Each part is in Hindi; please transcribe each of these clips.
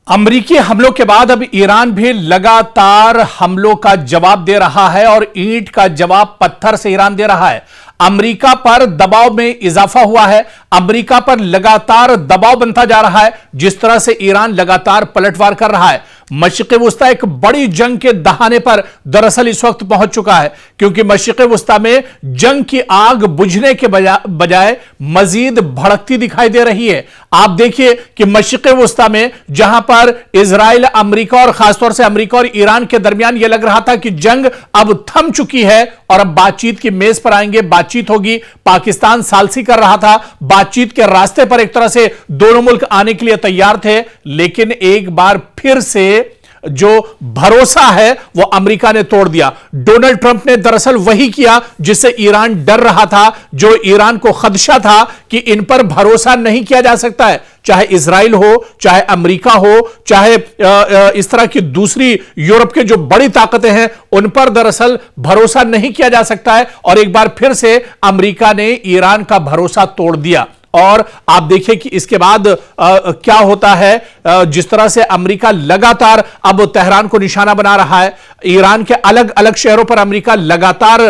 अमेरिकी हमलों के बाद अब ईरान भी लगातार हमलों का जवाब दे रहा है और ईंट का जवाब पत्थर से ईरान दे रहा है। अमेरिका पर दबाव में इजाफा हुआ है, अमेरिका पर लगातार दबाव बनता जा रहा है। जिस तरह से ईरान लगातार पलटवार कर रहा है, मशरिक़ वुस्ता एक बड़ी जंग के दहाने पर दरअसल इस वक्त पहुंच चुका है, क्योंकि मशरिक़ वुस्ता में जंग की आग बुझने के बजाय मजीद भड़कती दिखाई दे रही है। आप देखिए कि मशरिक़ वुस्ता में जहां पर इजराइल, अमेरिका और खासतौर से अमेरिका और ईरान के दरमियान यह लग रहा था कि जंग अब थम चुकी है और अब बातचीत की मेज पर आएंगे, बातचीत होगी। पाकिस्तान सालसी कर रहा था, बातचीत के रास्ते पर एक तरह से दोनों मुल्क आने के लिए तैयार थे, लेकिन एक बार फिर से जो भरोसा है वो अमेरिका ने तोड़ दिया। डोनाल्ड ट्रंप ने दरअसल वही किया जिससे ईरान डर रहा था, जो ईरान को खदशा था कि इन पर भरोसा नहीं किया जा सकता है, चाहे इजराइल हो, चाहे अमेरिका हो, चाहे इस तरह की दूसरी यूरोप के जो बड़ी ताकतें हैं उन पर दरअसल भरोसा नहीं किया जा सकता है। और एक बार फिर से अमेरिका ने ईरान का भरोसा तोड़ दिया। और आप देखिए कि इसके बाद क्या होता है। जिस तरह से अमेरिका लगातार अब तेहरान को निशाना बना रहा है, ईरान के अलग अलग शहरों पर अमेरिका लगातार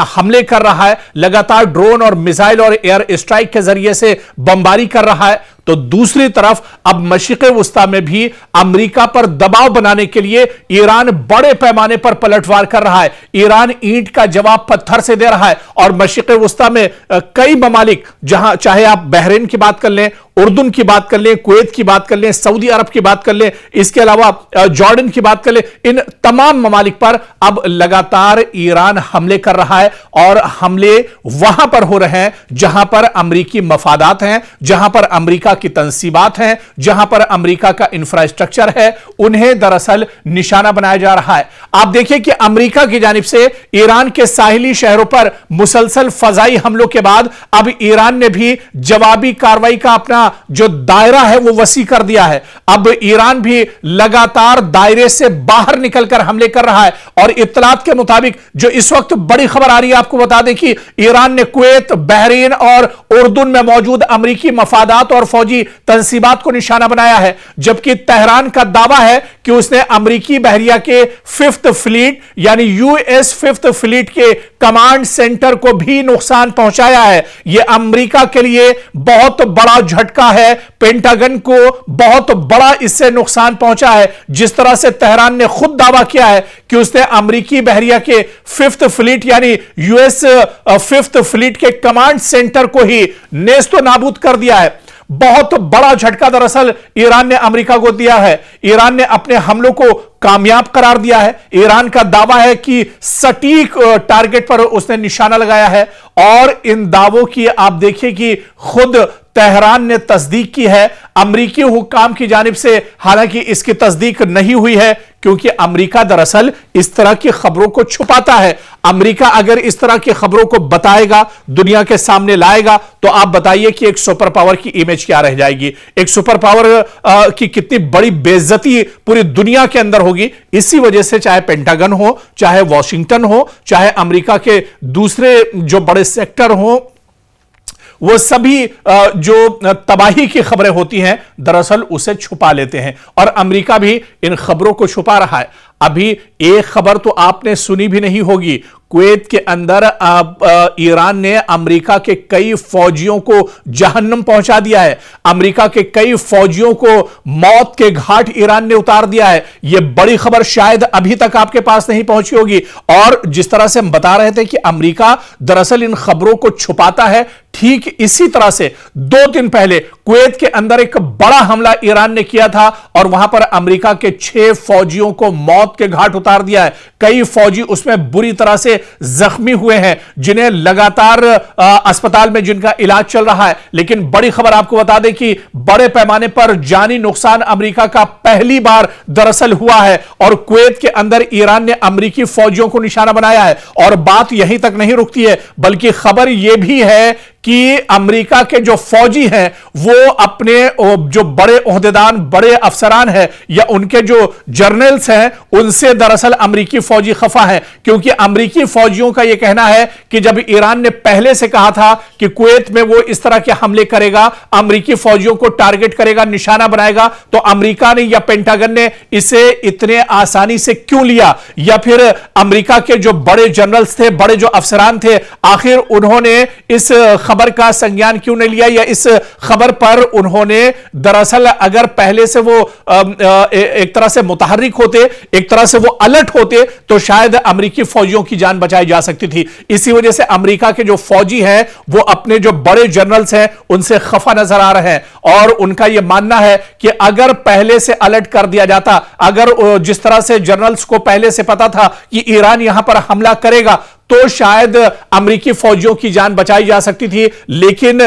हमले कर रहा है, लगातार ड्रोन और मिसाइल और एयर स्ट्राइक के जरिए से बमबारी कर रहा है, तो दूसरी तरफ अब मशरिक़ वुस्ता में भी अमेरिका पर दबाव बनाने के लिए ईरान बड़े पैमाने पर पलटवार कर रहा है। ईरान ईंट का जवाब पत्थर से दे रहा है और मशरिक़ वुस्ता में कई ममालिक, जहां चाहे आप बहरीन की बात कर लें, उर्दून की बात कर लें, कुवैत की बात कर लें, सऊदी अरब की बात कर लें, इसके अलावा जॉर्डन की बात कर लें, इन तमाम ममालिक पर अब लगातार ईरान हमले कर रहा है। और हमले वहां पर हो रहे हैं जहां पर अमेरिकी मफादात हैं, जहां पर अमेरिका की तंसीबात हैं, जहां पर अमेरिका का इंफ्रास्ट्रक्चर है, उन्हें दरअसल निशाना बनाया जा रहा है। आप देखिए कि अमेरिका की जानिब से ईरान के साहिली शहरों पर मुसलसल फजाई हमलों के बाद अब ईरान ने भी जवाबी कार्रवाई का अपना जो दायरा है वो वसी कर दिया है। अब ईरान भी लगातार दायरे से बाहर निकलकर हमले कर रहा है। और इत्तलात के मुताबिक जो इस वक्त बड़ी खबर आ रही है, आपको बता दें कि ईरान ने कुवैत, बहरीन और उर्दून में मौजूद अमेरिकी मफादात और फौजी तंसीबात को निशाना बनाया है, जबकि तेहरान का दावा है कि उसने अमेरिकी बहरिया के 5th फ्लीट यानी यूएस 5th फ्लीट के कमांड सेंटर को भी नुकसान पहुंचाया है। यह अमेरिका के लिए बहुत बड़ा झटका है, पेंटागन को बहुत बड़ा इससे नुकसान पहुंचा है। जिस तरह से तेहरान ने खुद दावा किया है कि उसने अमेरिकी बहरिया के 5th फ्लीट यानी यूएस 5th फ्लीट के कमांड सेंटर को ही नेस्तो नाबूद कर दिया है। बहुत बड़ा झटका दरअसल ईरान ने अमेरिका को दिया है। ईरान ने अपने हमलों को कामयाब करार दिया है। ईरान का दावा है कि सटीक टारगेट पर उसने निशाना लगाया है। और इन दावों की आप देखिए कि खुद तेहरान ने तस्दीक की है, अमेरिकी हुक्काम की जानिब से हालांकि इसकी तस्दीक नहीं हुई है, क्योंकि अमेरिका दरअसल इस तरह की खबरों को छुपाता है। अमेरिका अगर इस तरह की खबरों को बताएगा, दुनिया के सामने लाएगा, तो आप बताइए कि एक सुपर पावर की इमेज क्या रह जाएगी, एक सुपर पावर की कितनी बड़ी बेइज्जती पूरी दुनिया के अंदर होगी। इसी वजह से चाहे पेंटागन हो, चाहे वॉशिंगटन हो, चाहे अमेरिका के दूसरे जो बड़े सेक्टर हो, वो सभी जो तबाही की खबरें होती हैं दरअसल उसे छुपा लेते हैं। और अमेरिका भी इन खबरों को छुपा रहा है। अभी एक खबर तो आपने सुनी भी नहीं होगी, कुवैत के अंदर ईरान ने अमेरिका के कई फौजियों को जहन्नम पहुंचा दिया है। अमेरिका के कई फौजियों को मौत के घाट ईरान ने उतार दिया है। यह बड़ी खबर शायद अभी तक आपके पास नहीं पहुंची होगी। और जिस तरह से हम बता रहे थे कि अमेरिका दरअसल इन खबरों को छुपाता है, ठीक इसी तरह से 2 दिन पहले कुवैत के अंदर एक बड़ा हमला ईरान ने किया था और वहां पर अमेरिका के 6 फौजियों को मौत के घाट उतार दिया है। कई फौजी उसमें बुरी तरह से जख्मी हुए हैं, जिन्हें लगातार अस्पताल में जिनका इलाज चल रहा है। लेकिन बड़ी खबर आपको बता दें कि बड़े पैमाने पर जानी नुकसान अमेरिका का पहली बार दरअसल हुआ है। और कुवैत के अंदर ईरान ने अमेरिकी फौजियों को निशाना बनाया है। और बात यहीं तक नहीं रुकती है, बल्कि खबर यह भी है कि अमेरिका के जो फौजी हैं वो अपने जो बड़े ओहदेदार, बड़े अफसरान हैं या उनके जो जर्नल्स हैं उनसे दरअसल अमेरिकी फौजी खफा हैं, क्योंकि अमेरिकी फौजियों का यह कहना है कि जब ईरान ने पहले से कहा था कि कुवैत में वो इस तरह के हमले करेगा, अमेरिकी फौजियों को टारगेट करेगा, निशाना बनाएगा, तो अमेरिका ने या पेंटागन ने इसे इतने आसानी से क्यों लिया, या फिर अमेरिका के जो बड़े जनरल्स थे, बड़े जो अफसरान थे, आखिर उन्होंने इस खबर का संज्ञान क्यों नहीं लिया, या इस खबर पर उन्होंने दरअसल अगर पहले से वो एक तरह से मुतहर्रिक होते, एक तरह से वो अलर्ट होते, तो शायद अमेरिकी फौजियों की जान बचाई जा सकती थी। इसी वजह से अमेरिका के जो फौजी हैं वो अपने जो बड़े जनरल्स हैं उनसे खफा नजर आ रहे हैं, और उनका यह मानना है कि अगर पहले से अलर्ट कर दिया जाता, अगर जिस तरह से जनरल्स को पहले से पता था कि ईरान यहां पर हमला करेगा, तो शायद अमेरिकी फौजियों की जान बचाई जा सकती थी, लेकिन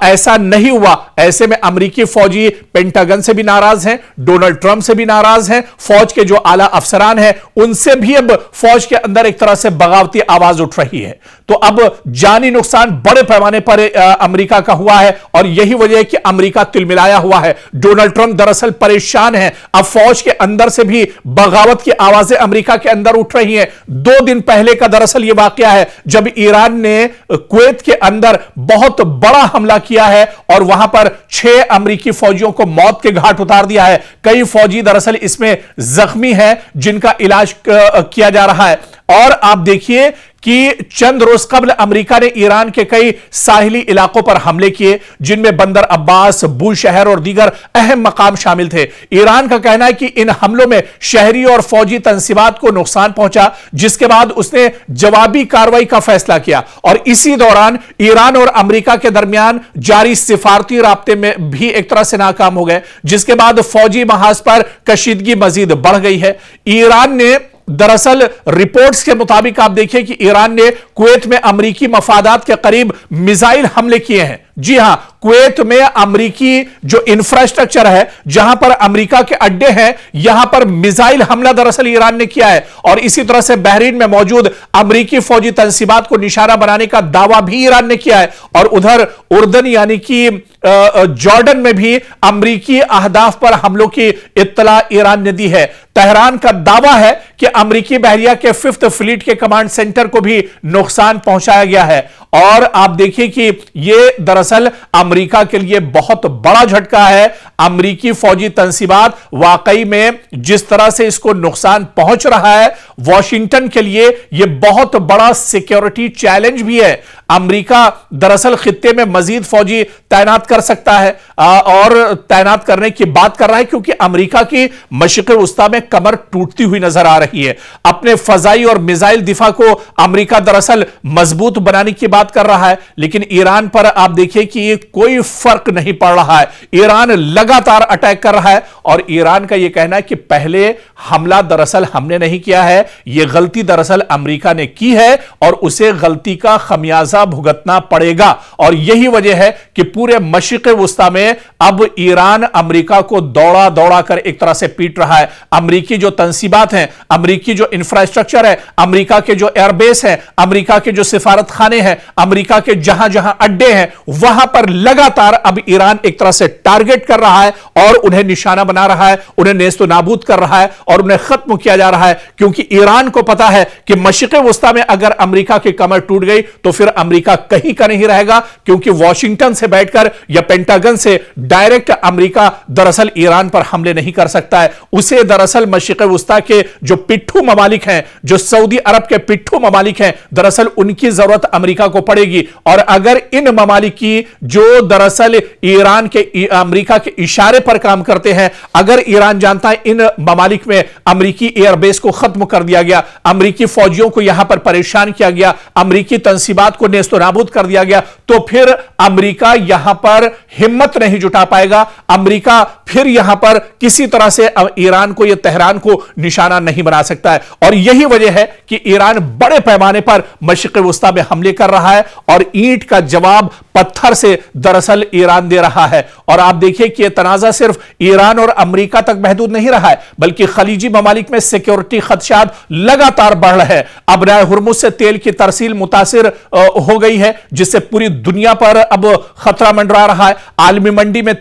ऐसा नहीं हुआ। ऐसे में अमेरिकी फौजी पेंटागन से भी नाराज हैं, डोनाल्ड ट्रंप से भी नाराज हैं, फौज के जो आला अफसरान हैं उनसे भी अब फौज के अंदर एक तरह से बगावती आवाज उठ रही है। तो अब जानी नुकसान बड़े पैमाने पर अमेरिका का हुआ है, और यही वजह है कि अमेरिका तिलमिलाया हुआ है। डोनाल्ड ट्रंप दरअसल परेशान है। अब फौज के अंदर से भी बगावत की आवाजें अमेरिका के अंदर उठ रही हैं। 2 दिन पहले का दरअसल यह वाकया है जब ईरान ने कुवैत के अंदर बहुत बड़ा हमला किया है और वहां पर 6 अमेरिकी फौजियों को मौत के घाट उतार दिया है। कई फौजी दरअसल इसमें जख्मी हैं जिनका इलाज किया जा रहा है। और आप देखिए कि चंद रोज कबल अमेरिका ने ईरान के कई साहिली इलाकों पर हमले किए, जिनमें बंदर अब्बास, बूशहर और दीगर अहम मकाम शामिल थे। ईरान का कहना है कि इन हमलों में शहरी और फौजी तंसीबात को नुकसान पहुंचा, जिसके बाद उसने जवाबी कार्रवाई का फैसला किया। और इसी दौरान ईरान और अमेरिका के दरमियान जारी सिफारती राब्ते में भी एक तरह से नाकाम हो गए, जिसके बाद फौजी महाज पर कशीदगी मजीद बढ़ गई है। ईरान ने दरअसल रिपोर्ट्स के मुताबिक आप देखिए कि ईरान ने कुवैत में अमेरिकी मफादात के करीब मिसाइल हमले किए हैं। जी हां, कुवैत में अमेरिकी जो इंफ्रास्ट्रक्चर है, जहां पर अमेरिका के अड्डे हैं, यहां पर मिसाइल हमला दरअसल ईरान ने किया है। और इसी तरह से बहरीन में मौजूद अमेरिकी फौजी तंसीबात को निशाना बनाने का दावा भी ईरान ने किया है। और उधर उर्दन यानी कि जॉर्डन में भी अमेरिकी अहदाफ पर हमलों की इत्तला ईरान ने दी है। तेहरान का दावा है कि अमेरिकी बहरिया के 5th फ्लीट के कमांड सेंटर को भी नुकसान पहुंचाया गया है। और आप देखिए कि यह दरअसल अमेरिका के लिए बहुत बड़ा झटका है। अमेरिकी फौजी तंसीबात वाकई में जिस तरह से इसको नुकसान पहुंच रहा है, वॉशिंगटन के लिए यह बहुत बड़ा सिक्योरिटी चैलेंज भी है। अमेरिका दरअसल खित्ते में मजीद फौजी तैनात कर सकता है और तैनात करने की बात कर रहा है, क्योंकि अमेरिका की मशरिक़ वुस्ता में कमर टूटती हुई नजर आ रही है। अपने फजाई और मिसाइल दिफा को अमेरिका दरअसल मजबूत बनाने की बात कर रहा है, लेकिन ईरान पर आप देखिए कि कोई फर्क नहीं पड़ रहा है। ईरान लगातार अटैक कर रहा है, और ईरान का यह कहना है कि पहले हमला दरअसल हमने नहीं किया है, यह गलती दरअसल अमेरिका ने की है और उसे गलती का खमियाजा भुगतना पड़ेगा। और यही वजह है कि पूरे मशरिक़ वुस्ता में अब ईरान अमेरिका को दौड़ा दौड़ा कर एक तरह से पीट रहा है। अमेरिकी जो तंसीबात हैं, अमेरिकी जो इंफ्रास्ट्रक्चर है, अमेरिका के जो एयरबेस हैं, अमेरिका के जो सिफारत खाने हैं, अमेरिका के जहां जहां अड्डे हैं, वहां पर लगातार अब ईरान एक तरह से टारगेट कर रहा है और उन्हें निशाना बना रहा है, उन्हें नेस्तो नाबूद कर रहा है और उन्हें खत्म किया जा रहा है। क्योंकि ईरान को पता है कि मशरिक़ वुस्ता में अगर अमेरिका की कमर टूट गई तो फिर अमेरिका कहीं का नहीं रहेगा, क्योंकि वॉशिंगटन से बैठकर या पेंटागन से डायरेक्ट अमेरिका दरअसल ईरान पर हमले नहीं कर सकता है। उसे दरअसल मशरिक़ वुस्ता के जो पिट्ठू ममालिक हैं, जो सऊदी अरब के पिट्ठू ममालिक हैं, दरअसल उनकी जरूरत अमेरिका को पड़ेगी। और अगर इन ममालिक की जो दरअसल ईरान के अमेरिका के इशारे पर काम करते हैं, अगर ईरान जानता है इन ममालिक में अमेरिकी एयरबेस को खत्म कर दिया गया, अमेरिकी फौजियों को यहां पर परेशान किया गया, अमेरिकी तंसीबात को नेस्तो नाबूद कर दिया गया, तो फिर अमेरिका यहां पर हिम्मत नहीं जुटा पाएगा। अमेरिका फिर यहां पर किसी तरह से ईरान को या तेहरान को निशाना नहीं बना सकता है। और यही वजह है कि ईरान बड़े पैमाने पर मशरिक़ वुस्ता में हमले कर रहा है और ईंट का जवाब पत्थर से दरअसल ईरान दे रहा है। और आप देखिए कि यह तनाजा सिर्फ ईरान और अमेरिका तक महदूद नहीं रहा है, बल्कि खलीजी ममालिक में सिक्योरिटी खदशात लगातार बढ़ रहे हैं। अब राय हुर्मुज से तेल की तरसील मुतासिर हो गई है, जिससे पूरी दुनिया पर अब खतरा मंडरा रहा है। आलमी मंडी में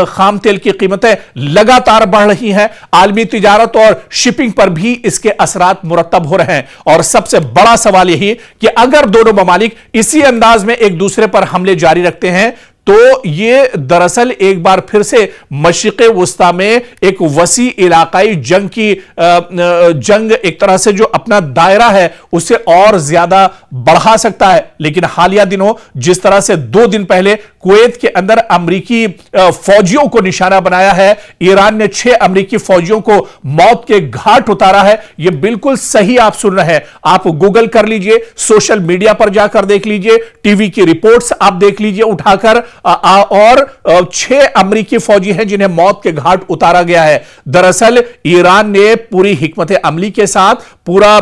खाम तेल की कीमतें लगातार बढ़ रही हैं। आलमी तिजारत और शिपिंग पर भी इसके असरात मुरतब हो रहे हैं। और सबसे बड़ा सवाल यही कि अगर दोनों ममालिक इसी अंदाज में एक दूसरे पर हमले जारी रखते हैं तो यह दरअसल एक बार फिर से मशरिक़े वुस्ता में एक वसी इलाकाई जंग एक तरह से जो अपना दायरा है उसे और ज्यादा बढ़ा सकता है। लेकिन हालिया दिनों जिस तरह से 2 दिन पहले कुवैत के अंदर अमरीकी फौजियों को निशाना बनाया है, ईरान ने 6 अमरीकी फौजियों को मौत के घाट उतारा है, यह बिल्कुल सही आप सुन रहे हैं। आप गूगल कर लीजिए, सोशल मीडिया पर जाकर देख लीजिए, टीवी की रिपोर्ट्स आप देख लीजिए उठाकर, और 6 अमरीकी फौजी हैं जिन्हें मौत के घाट उतारा गया है। दरअसल ईरान ने पूरी हिकमत अमली के साथ पूरा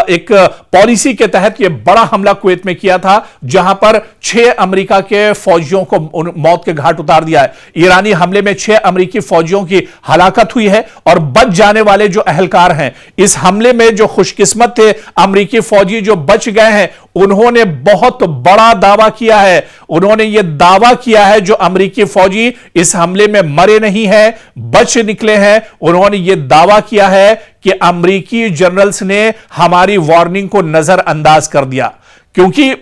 एक पॉलिसी के तहत यह बड़ा हमला कुवैत में किया था, जहां पर 6 अमेरिका के फौजियों को मौत के घाट उतार दिया है। ईरानी हमले में 6 अमेरिकी फौजियों की हलाकत हुई है और बच जाने वाले जो अहलकार हैं, इस हमले में जो खुशकिस्मत थे अमेरिकी फौजी जो बच गए हैं, उन्होंने बहुत बड़ा दावा किया है। उन्होंने यह दावा किया है जो अमेरिकी फौजी इस हमले में मरे नहीं हैं, बच निकले हैं, उन्होंने यह दावा किया है कि अमेरिकी जनरल्स ने हमारी वार्निंग को नजरअंदाज कर दिया। क्योंकि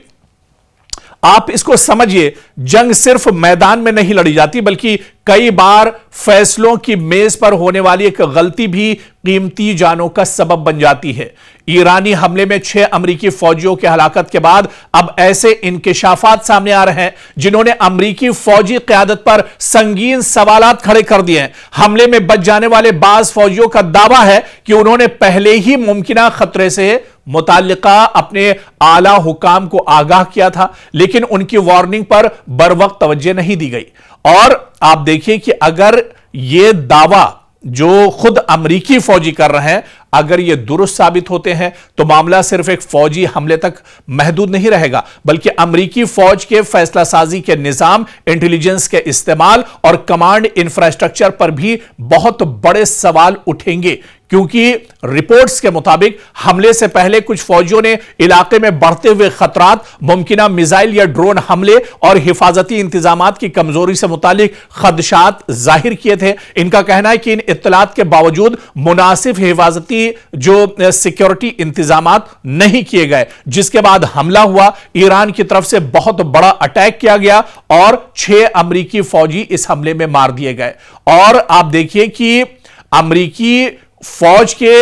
आप इसको समझिए, जंग सिर्फ मैदान में नहीं लड़ी जाती, बल्कि कई बार फैसलों की मेज पर होने वाली एक गलती भी कीमती जानों का सबब बन जाती है। ईरानी हमले में 6 अमेरिकी फौजियों की हलाकत के बाद अब ऐसे इंकिशाफात सामने आ रहे हैं जिन्होंने अमेरिकी फौजी क़यादत पर संगीन सवालात खड़े कर दिए हैं। हमले में बच जाने वाले बाज फौजियों का दावा है कि उन्होंने पहले ही मुमकिना खतरे से मुताल्लिका अपने आला हुकाम को आगाह किया था, लेकिन उनकी वार्निंग पर बरवक्त तवज्जो नहीं दी गई। और आप देखिए कि अगर यह दावा जो खुद अमेरिकी फौजी कर रहे हैं, अगर ये दुरुस्त साबित होते हैं तो मामला सिर्फ एक फौजी हमले तक महदूद नहीं रहेगा, बल्कि अमेरिकी फौज के फैसला साजी के निजाम, इंटेलिजेंस के इस्तेमाल और कमांड इंफ्रास्ट्रक्चर पर भी बहुत बड़े सवाल उठेंगे। क्योंकि रिपोर्ट्स के मुताबिक हमले से पहले कुछ फौजियों ने इलाके में बढ़ते हुए खतरात, मुमकिना मिसाइल या ड्रोन हमले और हिफाजती इंतजामात की कमजोरी से मुतालिक खदशात जाहिर किए थे। इनका कहना है कि इन इत्तलात के बावजूद मुनासिब हिफाजती जो सिक्योरिटी इंतजामात नहीं किए गए, जिसके बाद हमला हुआ। ईरान की तरफ से बहुत बड़ा अटैक किया गया और 6 अमेरिकी फौजी इस हमले में मार दिए गए। और आप देखिए कि अमेरिकी फौज के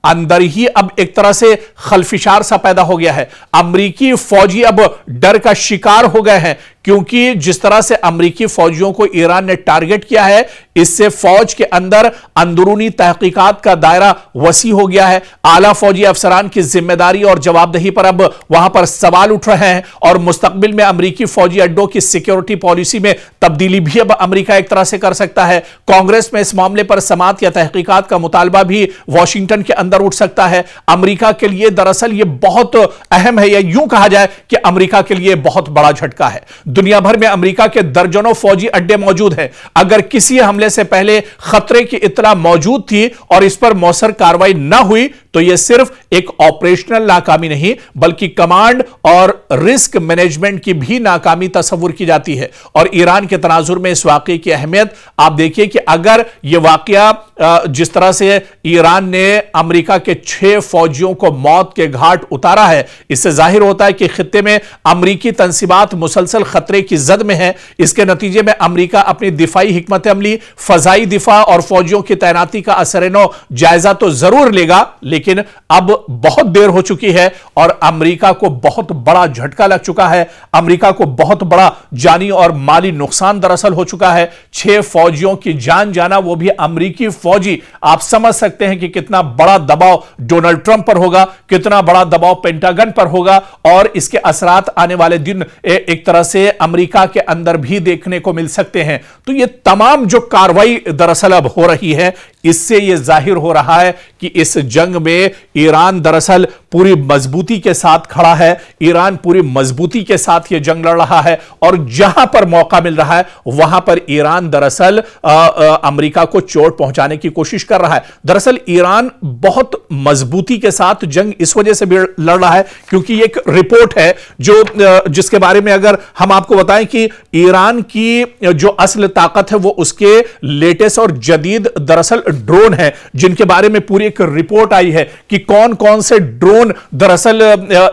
अंदर ही अब एक तरह से खलफिशार सा पैदा हो गया है। अमेरिकी फौजी अब डर का शिकार हो गए हैं, क्योंकि जिस तरह से अमेरिकी फौजियों को ईरान ने टारगेट किया है, इससे फौज के अंदर अंदरूनी तहकीकात का दायरा वसी हो गया है। आला फौजी अफसरान की जिम्मेदारी और जवाबदेही पर अब वहां पर सवाल उठ रहे हैं और मुस्तकबिल में अमेरिकी फौजी अड्डों की सिक्योरिटी पॉलिसी में तब्दीली भी अब अमेरिका एक तरह से कर सकता है। कांग्रेस में इस मामले पर समाअत या तहकीकात का मुतालबा भी वॉशिंगटन के अंदर उठ सकता है। अमेरिका के लिए दरअसल यह बहुत अहम है, या यूं कहा जाए कि अमेरिका के लिए बहुत बड़ा झटका है। दुनिया भर में अमेरिका के दर्जनों फौजी अड्डे मौजूद हैं। अगर किसी हमले से पहले खतरे की इत्तला मौजूद थी और इस पर मौसर कार्रवाई न हुई तो यह सिर्फ एक ऑपरेशनल नाकामी नहीं, बल्कि कमांड और रिस्क मैनेजमेंट की भी नाकामी तस्वुर की जाती है। और ईरान के तनाजुर में इस वाकये की अहमियत आप देखिए कि अगर यह वाकया जिस तरह से ईरान ने अमेरिका के 6 फौजियों को मौत के घाट उतारा है, इससे जाहिर होता है कि खित्ते में अमेरिकी तंसीबात मुसलसल खतरे की जद में है। इसके नतीजे में अमेरिका अपनी दिफाई हिकमत अमली, फजाई दिफा और फौजियों की तैनाती का असर-ए-नौ जायजा तो जरूर लेगा, लेकिन अब बहुत देर हो चुकी है और अमेरिका को बहुत बड़ा झटका लग चुका है। अमेरिका को बहुत बड़ा जानी और माली नुकसान दरअसल हो चुका है। 6 फौजियों की जान जाना, वो भी अमेरिकी फौजी। आप समझ सकते हैं कि कितना बड़ा दबाव डोनाल्ड ट्रंप पर होगा, कितना बड़ा दबाव पेंटागन पर होगा, और इसके असरात आने वाले दिन एक तरह से अमेरिका के अंदर भी देखने को मिल सकते हैं। तो ये तमाम जो कार्रवाई दरअसल अब हो रही है, इससे यह जाहिर हो रहा है कि इस जंग में ईरान दरअसल पूरी मजबूती के साथ खड़ा है, ईरान पूरी मजबूती के साथ यह जंग लड़ रहा है और जहां पर मौका मिल रहा है वहां पर ईरान दरअसल अमेरिका को चोट पहुंचाने की कोशिश कर रहा है। दरअसल ईरान बहुत मजबूती के साथ जंग इस वजह से भी लड़ रहा है क्योंकि एक रिपोर्ट है जिसके बारे में अगर हम आपको बताएं कि ईरान की जो असल ताकत है वो उसके लेटेस्ट और जदीद दरअसल ड्रोन है, जिनके बारे में पूरी एक रिपोर्ट आई है कि कौन कौन से ड्रोन दरअसल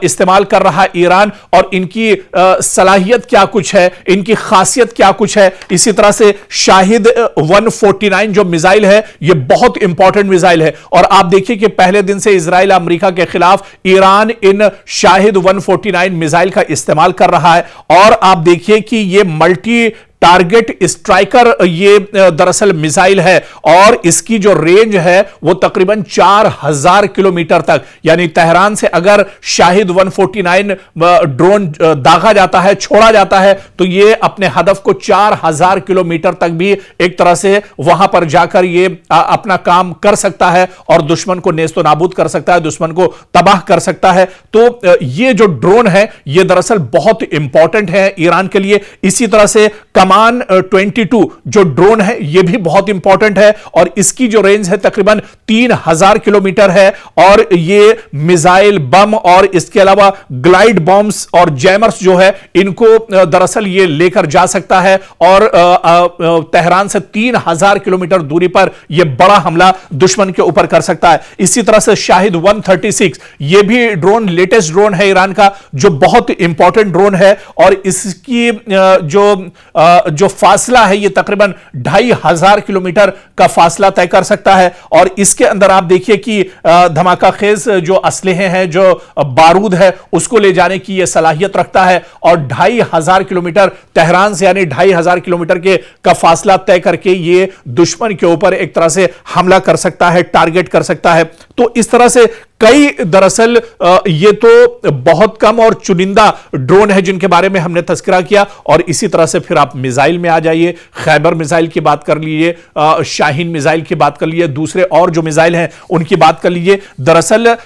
इस्तेमाल कर रहा है ईरान और इनकी सलाहियत क्या कुछ है, इनकी खासियत क्या कुछ है। इसी तरह से शाहिद 149 जो मिसाइल है यह बहुत इंपॉर्टेंट मिसाइल है और आप देखिए कि पहले दिन से इजराइल अमेरिका के खिलाफ ईरान इन शाहिद 149 मिसाइल का इस्तेमाल कर रहा है और आप देखिए कि यह मल्टी टारगेट स्ट्राइकर ये दरअसल मिसाइल है और इसकी जो रेंज है वो तकरीबन 4000 किलोमीटर तक, यानी तेहरान से अगर शाहिद 149 ड्रोन दागा जाता है, छोड़ा जाता है तो ये अपने हदफ को 4000 किलोमीटर तक भी एक तरह से वहां पर जाकर ये अपना काम कर सकता है और दुश्मन को नेस्तो नाबूद कर सकता है, दुश्मन को तबाह कर सकता है। तो ये जो ड्रोन है ये दरअसल बहुत इंपॉर्टेंट है ईरान के लिए। इसी तरह से कमान 22 जो ड्रोन है यह भी बहुत इंपॉर्टेंट है और इसकी जो रेंज है तकरीबन 3000 किलोमीटर है और यह मिसाइल बम और इसके अलावा ग्लाइड बॉम्ब्स और जैमर्स जो है इनको दरअसल यह लेकर जा सकता है और तेहरान से 3000 किलोमीटर दूरी पर यह बड़ा हमला दुश्मन के ऊपर कर सकता है। इसी तरह से शाहिद 136 यह भी ड्रोन लेटेस्ट ड्रोन है ईरान का जो बहुत इंपॉर्टेंट ड्रोन है और इसकी जो फासला है ये तकरीबन 2500 किलोमीटर का फासला तय कर सकता है और इसके अंदर आप देखिए कि धमाका खेज जो असलहे हैं, जो बारूद है उसको ले जाने की यह सलाहियत रखता है और 2500 किलोमीटर तेहरान से यानी 2500 किलोमीटर का फासला तय करके ये दुश्मन के ऊपर एक तरह से हमला कर सकता है, टारगेट कर सकता है। तो इस तरह से कई दरअसल ये तो बहुत कम और चुनिंदा ड्रोन है जिनके बारे में हमने तस्करा किया और इसी तरह से फिर आप मिसाइल में आ जाइए, खैबर मिसाइल की बात कर लीजिए, शाहीन मिसाइल की बात कर लीजिए, दूसरे और जो मिसाइल हैं उनकी बात कर लीजिए। दरअसल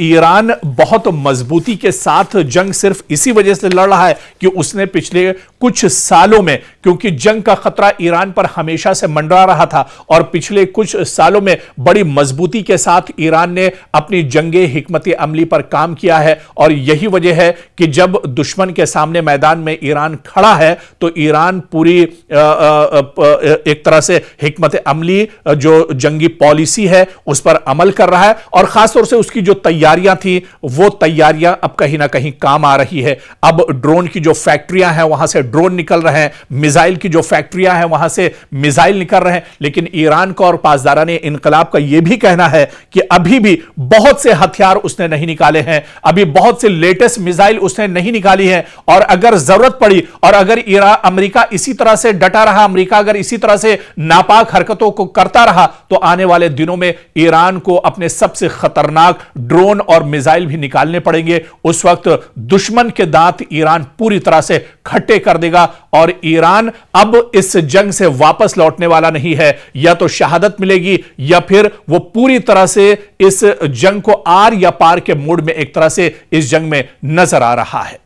ईरान बहुत मजबूती के साथ जंग सिर्फ इसी वजह से लड़ रहा है कि उसने पिछले कुछ सालों में, क्योंकि जंग का खतरा ईरान पर हमेशा से मंडरा रहा था और पिछले कुछ सालों में बड़ी मजबूती के साथ ईरान ने अपनी जंगे हिकमत अमली पर काम किया है और यही वजह है कि जब दुश्मन के सामने मैदान में ईरान खड़ा है तो ईरान पूरी एक तरह से हिकमत अमली जो जंगी पॉलिसी है उस पर अमल कर रहा है और खासतौर से उसकी जो तैयारियां थी वो तैयारियां अब कहीं ना कहीं काम आ रही है। अब ड्रोन की जो फैक्ट्रियां हैं वहां से ड्रोन निकल रहे हैं, मिसाइल की जो फैक्ट्रियां हैं वहां से मिसाइल निकल रहे हैं, लेकिन ईरान का और पासदाराने इनकलाब का यह भी कहना है कि अभी भी बहुत से हथियार उसने नहीं निकाले हैं, अभी बहुत से लेटेस्ट मिसाइल उसने नहीं निकाली है और अगर जरूरत पड़ी और अगर अमेरिका इसी तरह से डटा रहा, अमेरिका अगर इसी तरह से नापाक हरकतों को करता रहा तो आने वाले दिनों में ईरान को अपने सबसे खतरनाक ड्रोन और मिसाइल भी निकालने पड़ेंगे। उस वक्त दुश्मन के दांत ईरान पूरी तरह से खट्टे कर देगा और ईरान अब इस जंग से वापस लौटने वाला नहीं है। या तो शहादत मिलेगी या फिर वो पूरी तरह से इस जंग को आर या पार के मूड में एक तरह से इस जंग में नजर आ रहा है।